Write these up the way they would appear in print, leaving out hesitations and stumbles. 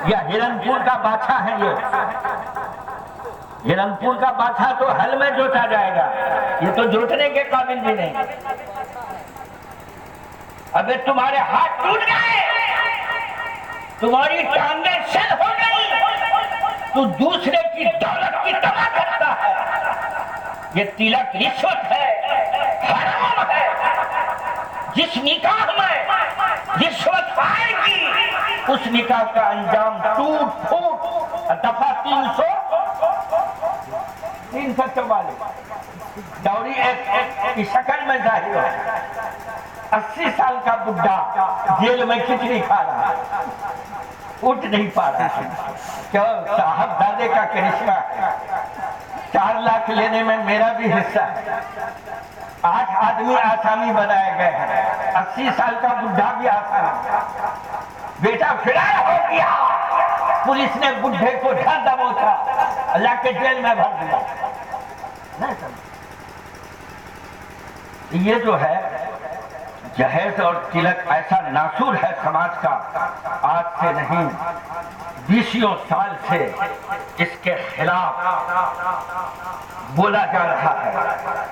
या हिरनपुर का बाछा है ये? हिरनपुर का बाछा तो हल में जोता जाएगा, ये तो जोतने के काबिल भी नहीं। अबे तुम्हारे हाथ टूट गए, तुम्हारी टांगें सिल हो गई, तू दूसरे की दौलत की तबाह करता है। ये तिलक रिश्वत है, हराम है। जिस निकाह में रिश्वत आएगी उस निकाह का अंजाम टूट फूट। दफा 344 दौरी एक की शक्ल में जाहिर हो। 80 साल का बुढ़ा जेल में खिचड़ी खा रहा, उठ नहीं पा रहा। क्यों? साहब दादे का करिश्मा है। 4 लाख लेने में मेरा भी हिस्सा है। 8 आदमी आसामी बनाए गए हैं, 80 साल का बुढ़ा भी आसामी। बेटा फिरार हो गया, पुलिस ने बुढ़े को धर दबोचा, अल्लाह के जेल में भर दिया। नहीं समझ? ये जो है जहेज और तिलक ऐसा नासूर है समाज का, आज से नहीं 20 साल से इसके खिलाफ बोला जा रहा है।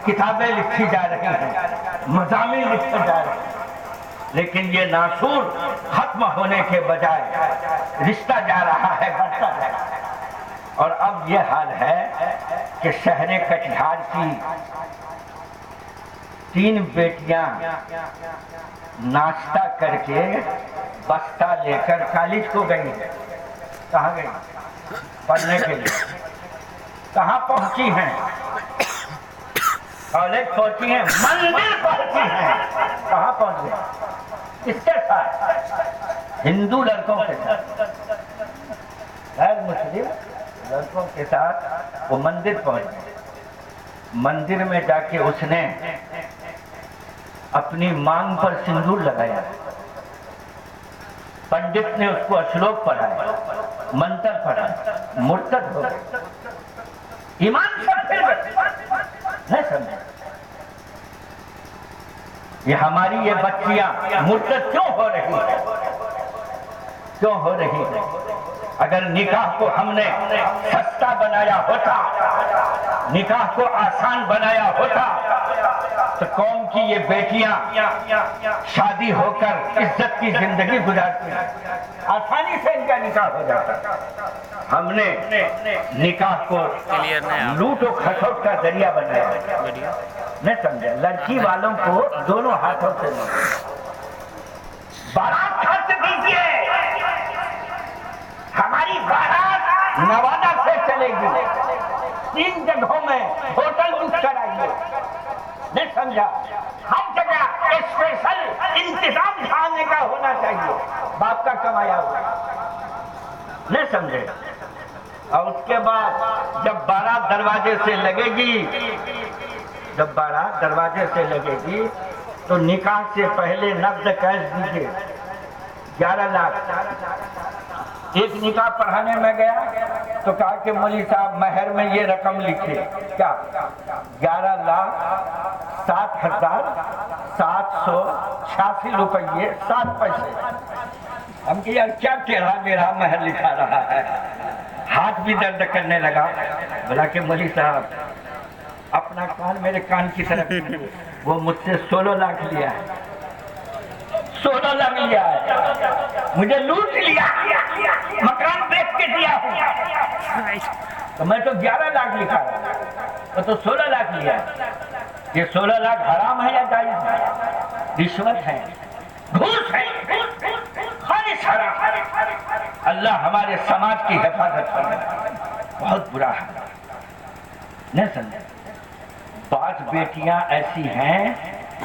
किताबें लिखी जा रही हैं, मज़ामीन लिखे जा रहे हैं, लेकिन ये नासूर खत्म होने के बजाय रिश्ता जा रहा है, बढ़ता जा रहा है। और अब ये हाल है कि शहर कटिहार की 3 बेटियां नाश्ता करके बस्ता लेकर कॉलेज को गई। कहाँ गई? पढ़ने के लिए। कहाँ पहुंची हैं? कॉलेज पहुंची हैं, मंदिर पहुंची हैं। कहाँ पहुंच गए? किसके साथ? हिंदू लड़कों के साथ, गैर मुस्लिम लड़कों के साथ वो मंदिर पहुंच गए। मंदिर में जाके उसने अपनी मांग पर सिंदूर लगाया। पंडित ने उसको श्लोक पढ़ाया, मंत्र पढ़ा, मुर्तद हो गए, ईमान सब फिर नहीं समझे। ये हमारी ये बच्चियां मुर्तद क्यों हो रही है? क्यों हो रही है? अगर निकाह को हमने सस्ता बनाया होता, निकाह को आसान बनाया होता, तो कौम की ये बेटियां शादी होकर इज्जत की जिंदगी गुजारती, आसानी से इनका निकाह हो जाता। हमने निकाह को लूट और खसोट का जरिया बनाया। नहीं समझे? लड़की वालों को दोनों हाथों से बारात खर्च दीजिए, हमारी बारात नवादा से चलेगी, 3 जगहों में होटल बुक कराइए। नहीं समझा? हर जगह स्पेशल इंतजाम खाने का होना चाहिए, बाप का कमाया हुआ। नहीं समझे? और उसके बाद जब बारात दरवाजे से लगेगी, जब बारात दरवाजे से लगेगी तो निकाह से पहले नब्ज कैश दीजिए 11 लाख। एक निकाह पढ़ाने में गया तो कहा कि मौलवी साहब महर में ये रकम लिखिए। क्या? 11,07,786 रुपये 7 पैसे। हम कि यार क्या टेढ़ा मेढ़ा महर लिखा रहा है, हाथ भी दर्द करने लगा। बोला कि मौलवी साहब अपना कान मेरे कान की तरफ, वो मुझसे 16 लाख लिया है, 16 लाख लिया है, मुझे लूट लिया, मकान बेच के दिया हूँ। तो मैं तो 11 लाख लिखा है, तो 16 लाख लिया है। ये 16 लाख हराम है या जायज़ है? रिश्वत है, घूस है, खालिस हराम। अल्लाह हमारे समाज की हिफाजत करे। बहुत बुरा है। नहीं समझे? 5 बेटियां ऐसी हैं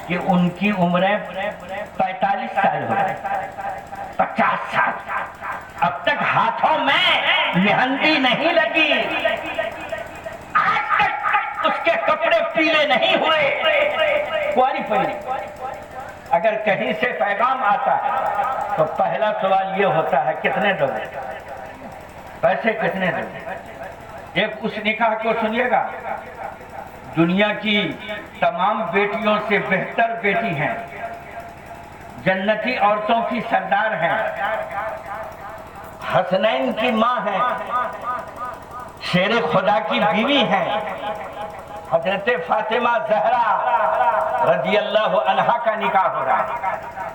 कि उनकी उम्रें 45 साल हो गए, 50 साल, अब तक हाथों में मेहंदी नहीं लगी, आज तक उसके कपड़े पीले नहीं हुए, कुंवारी पड़ी। अगर कहीं से पैगाम आता है तो पहला सवाल ये होता है कितने दोगे, पैसे कितने दोगे। एक उस निकाह को सुनिएगा, दुनिया की तमाम बेटियों से बेहतर बेटी हैं, जन्नती औरतों की सरदार हैं, हसनैन की माँ है, शेर खुदा की बीवी हैं, हजरत फातिमा जहरा रदियल्लाहु अन्हा का निकाह हो रहा है।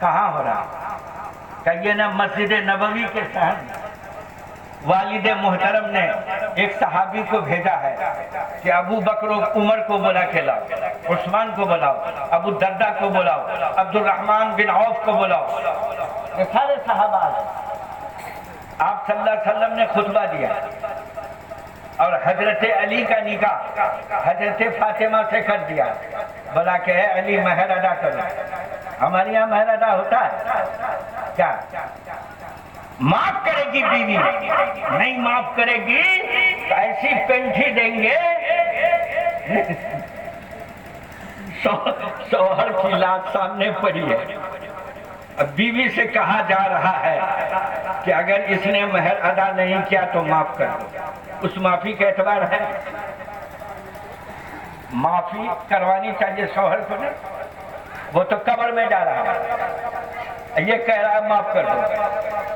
कहाँ हो रहा है? कहिए ना मस्जिद नबवी के सहन। वालिद मोहतरम ने एक सहाबी को भेजा है कि अबू बकर उमर को बुला के लाओ, उस्मान को बुलाओ, अबू दर्दा को बुलाओ, अब्दुर्रहमान बिन औफ को बुलाओ। ये सारे सहाबा आप सल्लल्लाहु अलैहि वसल्लम ने खुतबा दिया और हजरत अली का निकाह हजरत फातिमा से कर दिया। बोला के है अली महर अदा करो। हमारे यहाँ महर अदा होता है क्या? माफ करेगी बीवी, नहीं माफ करेगी तो ऐसी पेंठी देंगे शौहर की लात सामने पड़ी है। अब बीवी से कहा जा रहा है कि अगर इसने महर अदा नहीं किया तो माफ कर दो। उस माफी का एतबार है? माफी करवानी चाहिए शौहर को ना। वो तो कब्र में जा रहा है, ये कह रहा है माफ कर दो।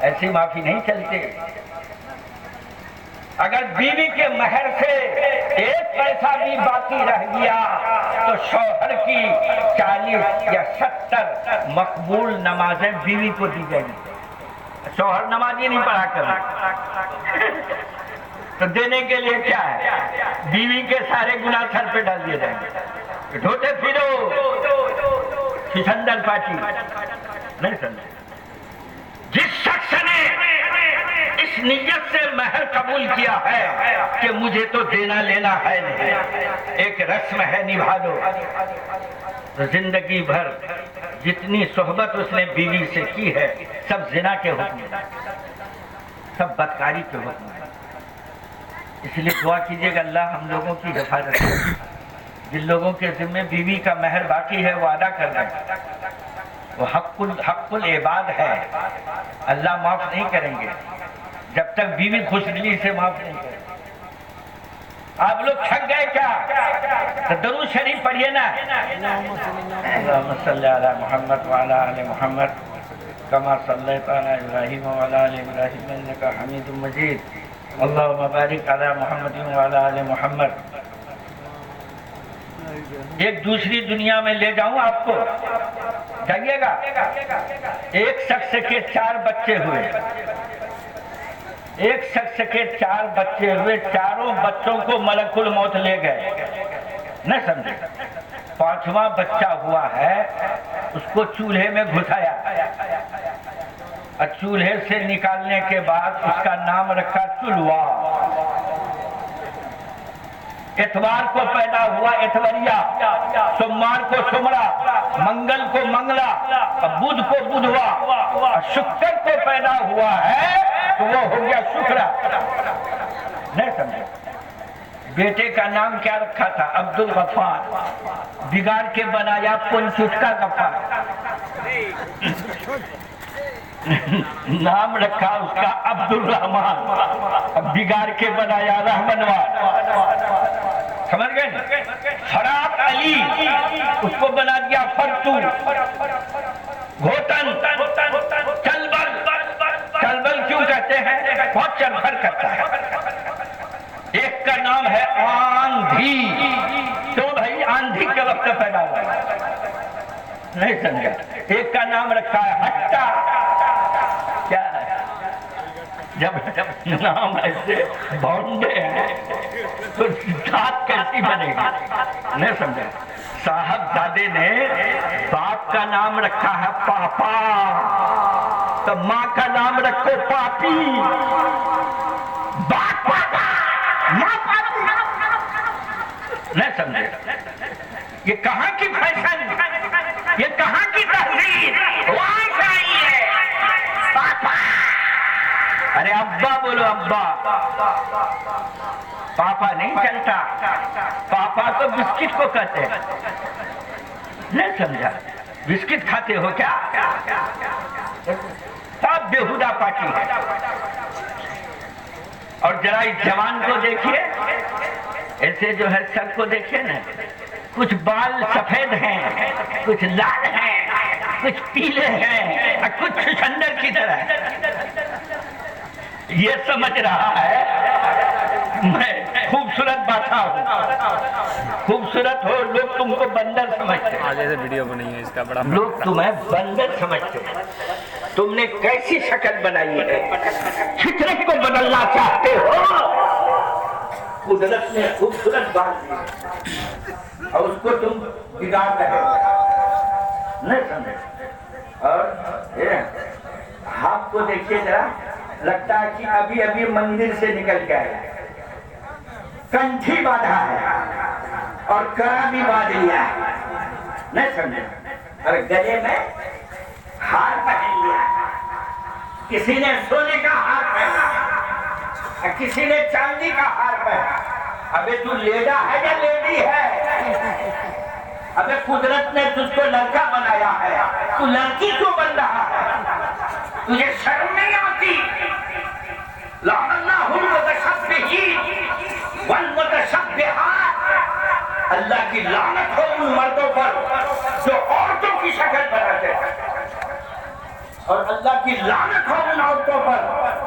ऐसी माफी नहीं चलती। अगर बीवी के महर से एक पैसा भी बाकी रह गया तो शौहर की 40 या 70 मकबूल नमाजें बीवी को दी जाएगी। शौहर नमाज ही नहीं पढ़ा कर तो देने के लिए क्या है? बीवी के सारे गुनाह सर पे डाल दिए जाएंगे। ढोते फिरो फिसंदल पार्टी नहीं समझे। जिस शख्स ने इस नियत से महर कबूल किया है कि मुझे तो देना लेना है नहीं, एक रस्म है निभा दो, तो जिंदगी भर जितनी सोहबत उसने बीवी से की है सब जिना के हुक्म, सब बदकारी के हुक्म है। इसलिए दुआ कीजिएगा अल्लाह हम लोगों की हिफाजत करे। जिन लोगों के जिम्मे बीवी का महर बाकी है वो अदा कर दें। वो हक्कुल इबाद है, अल्लाह माफ नहीं करेंगे जब तक बीवी खुशदिली से माफ नहीं करें। आप लोग थक गए क्या? तो दरूद शरीफ पढ़िए ना। अल्लाहुम्मा सल्ली अला मुहम्मद व अला आलि मुहम्मद कमा सल्लैता अला इब्राहीम व अला आलि इब्राहीम इन्नका हमीदुम मजीद। अल्लाहुम्मा बारिक अला मुहम्मद व अला आलि मुहम्मद। एक दूसरी दुनिया में ले जाऊं आपको, जाइएगा। एक शख्स के 4 बच्चे हुए, एक शख्स के 4 बच्चे हुए, चारों बच्चों को मलकुल मौत ले गए, न समझे। 5वां बच्चा हुआ है, उसको चूल्हे में घुसाया और चूल्हे से निकालने के बाद उसका नाम रखा चुलवा। इतवार को पैदा हुआ इतवरिया, सोमवार को सुमरा, मंगल को मंगला, बुध को बुधवा, और शुक्र को पैदा हुआ है तो वो हो गया शुक्रा। नहीं समझे? बेटे का नाम क्या रखा था? अब्दुल गफ्फार। बिगाड़ के बनाया पुनचुटका गफ्फार। नाम रखा उसका अब्दुल रहमान, बिगाड़ के बनाया रहमनवार। समझ गए? फराक अली, उसको बना दिया फरतू। घोटन, चलबल, चलबल क्यों कहते हैं? बहुत चलबल करता है। एक का नाम है आंधी, तो भाई आंधी के वक्त पैदा हुआ, नहीं समझा? एक का नाम रखा है हट्टा। क्या है? जब नाम ऐसे भौंडे हैं तो जात कैसी बनेगी? नहीं समझे? साहबजादे ने बाप का नाम रखा है पापा, तो माँ का नाम रखो पापी। बाप पापा, माँ पापी। नहीं समझे? ये कहाँ की फैशन, ये कहाँ की तहजीब? वहां से आई है। पापा, अरे अब्बा बोलो, अब्बा। पापा नहीं चलता, पापा तो बिस्किट को कहते हैं। नहीं समझा? बिस्किट खाते हो क्या? सब बेहुदा पार्टी है। और जरा इस जवान को देखिए, ऐसे जो है सर को देखिए ना, कुछ बाल सफेद हैं, कुछ लाल हैं, कुछ पीले हैं और कुछ छुछंदर की तरह। ये समझ रहा है मैं खूबसूरत बाता हूँ, खूबसूरत हो, लोग तुमको बंदर समझते हैं। आज ऐसे वीडियो बनी है इसका बड़ा, लोग तुम्हें बंदर समझते हैं। तुमने कैसी शक्ल बनाई है, फितरत को बदलना चाहते हो। कुदरत ने खूबसूरत बात दी और उसको तुम बिगाड़ रहे हो, नहीं समझे। और हाथ को देखिए जरा, लगता है कि अभी अभी मंदिर से निकल के आया। कंठी बांधा है और कड़ा भी बांध लिया है, नहीं समझे। और गले में हार पहन लिया, किसी ने सोने का हार पहना, किसी ने चांदी का हार पहना। अबे तू लेडा है या लेडी है? अबे कुदरत ने तुझको लड़का बनाया है, तू लड़की क्यों बन रहा है? तुझे शर्म नहीं आती? अल्लाह की लानत हो उन मर्दों पर जो औरतों की शक्ल बनाते हैं, और अल्लाह की लानत हो उन औरतों पर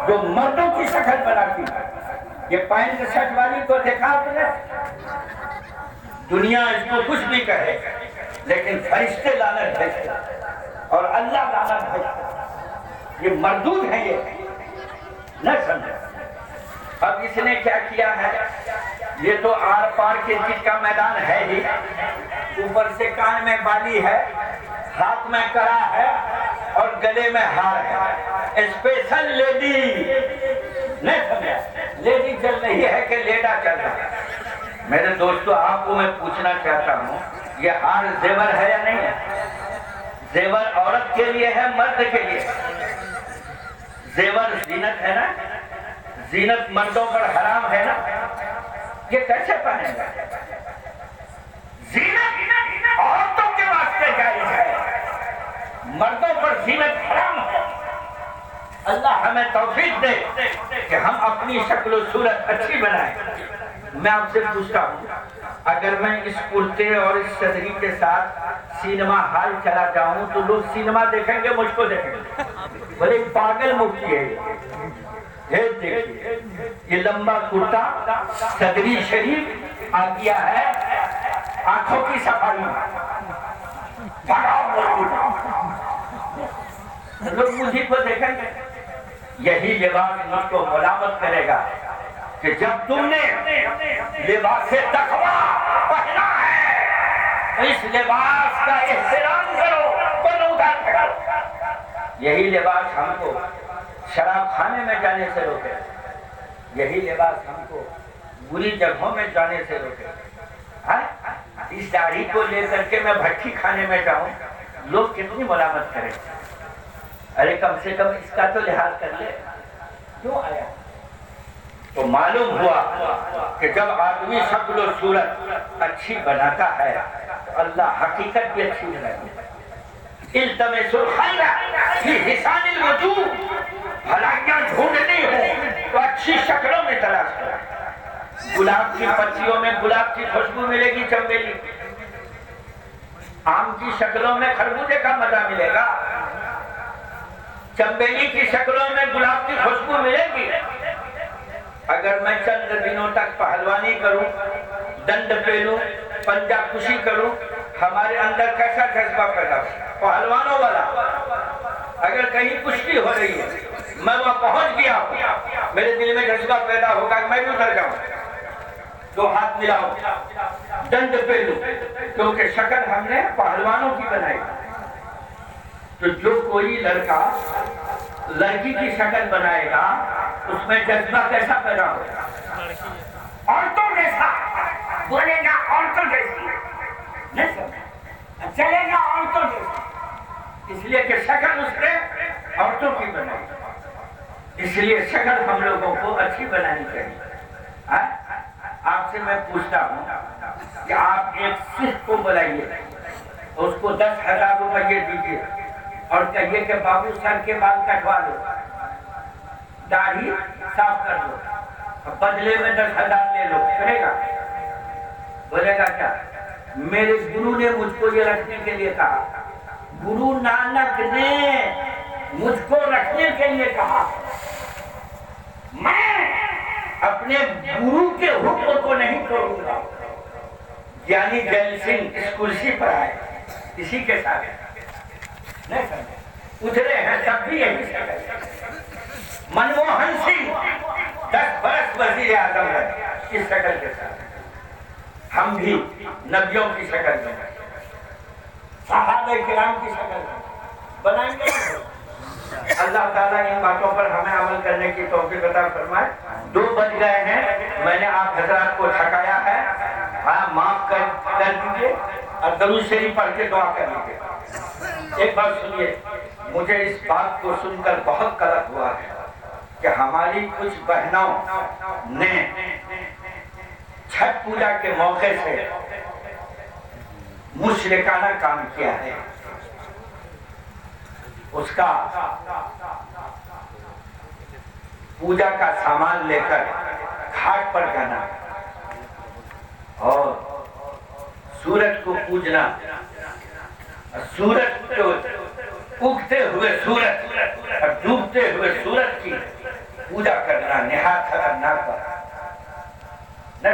जो मर्दों की शक्ल बनाती है। ये पैंट शर्ट वाली को देखा आपने? दुनिया इसको कुछ भी कहे, लेकिन फरिश्ते लानत भेजते और अल्लाह लानत भेजते। ये मरदूद है, ये न समझे। अब इसने क्या किया है, ये तो आर पार क्रिकेट का मैदान है ही, ऊपर से कान में बाली है, हाथ में कड़ा है और गले में हार है। स्पेशल लेडी, नहीं समझे, लेडी चल रही है कि लेडा चल रहा है। मेरे दोस्तों, आपको मैं पूछना चाहता हूँ, ये हार जेवर है या नहीं है? जेवर औरत के लिए है, मर्द के लिए? जेवर जीनत है ना, जीनत मर्दों पर हराम है ना, ये कैसे पहनेगा? जीनत औरतों के वास्ते जायज है, मर्दों पर जीनत हराम है। अल्लाह हमें तौफीक दे कि हम अपनी शक्ल सूरत अच्छी बनाएं। मैं आपसे पूछता हूँ, अगर मैं इस कुर्ते और इस सदरी के साथ सिनेमा हॉल चला जाऊं तो लोग सिनेमा देखेंगे, मुझको देखेंगे, बोले पागल मुफ्ती है ये। देखिए, ये लंबा कुर्ता, सदरी शरीफ आ गया है, आंखों की सफाई, लोग मुझे को देखेंगे। यही लिबास मुझको मुलामत करेगा कि जब तुमने लिबास से तकवा पहना है तो इस लिबास का एहतराम करो, बलूदा करो। यही लिबास हमको शराब खाने में जाने से रोके, यही लिबास हमको बुरी जगहों में जाने से रोके। इस दाढ़ी को लेकर के मैं भट्टी खाने में जाऊं, लोग कितनी मुलामत करें। अरे कम से कम इसका तो लिहाज कर ले, क्यों आया? तो मालूम हुआ कि जब आदमी शक्ल और सूरत अच्छी बनाता है तो अल्लाह हकीकत भी अच्छी बनाती है। इल्तमिसुल खैरा फी हिसानिल वजूह, भलाइयां ढूंढनी हो तो अच्छी शक्लों में तलाश करो। गुलाब की पत्तियों में गुलाब की खुशबू मिलेगी, चमेली। आम की शक्लों में खरबूजे का मजा मिलेगा, चंबेली की शक्लों में गुलाब की खुशबू मिलेगी। अगर मैं चंद दिनों तक पहलवानी करूं, दंड पेलूं, पंजा खुशी करूं, हमारे अंदर कैसा जज्बा पैदा हो? पहलवानों वाला। अगर कहीं कुश्ती हो रही है, मैं वहां पहुंच गया, मेरे दिल में जज्बा पैदा होगा मैं भी उतर जाऊं, दो हाथ मिलाऊं, दंड पेलूं, क्योंकि शक्ल हमने पहलवानों की बनाई। तो जो कोई लड़का लड़की की शक्ल बनाएगा उसमें जज्बा कैसा पैदा होगा? औरतों जैसा बोलेगा, औरतों जैसी चलेगा, औरतों जैसी, इसलिए कि शक्ल उसने औरतों की बनाई। इसलिए शक्ल हम लोगों को अच्छी बनानी चाहिए। आपसे मैं पूछता हूँ कि आप एक सिख को बुलाइए, उसको 10,000 रुपये दीजिए और कहिए कि बाबू सर के बाल कटवा लो, दाढ़ी साफ कर लो, बदले में 10,000 ले लो, करेगा? बोलेगा क्या? मेरे गुरु ने मुझको ये रखने के लिए कहा, गुरु नानक ने मुझको रखने के लिए कहा। अपने गुरु के हुक्म को नहीं तोड़ूंगा। ज्ञानी जैल सिंह इस कुर्सी पर आए, इसी के साथ नहीं समझे, उतरे हैं तब भी यही शक्ल। मनमोहन सिंह 10 बरस वजीर आजम है, इस शक्ल के साथ। हम भी नबियों की शक्ल में, सहाबे किराम की शक्ल में बनाएंगे। अल्लाह ताला इन बातों पर हमें अमल करने की तौफीक अता फरमाए। 2 बज गए हैं, मैंने आप हजरात को थकाया है, हाँ माफ कर दीजिए और दरूद शरीफ पढ़ के दुआ कर लीजिए। एक बात सुनिए, मुझे इस बात को सुनकर बहुत कलक हुआ है कि हमारी कुछ बहनों ने छठ पूजा के मौके से मुशरिकाना काम किया है। उसका पूजा का सामान लेकर घाट पर जाना और सूरज को पूजना, सूरज को उगते हुए सूरज और डूबते हुए सूरज की पूजा करना निहायत खतरनाक बात है।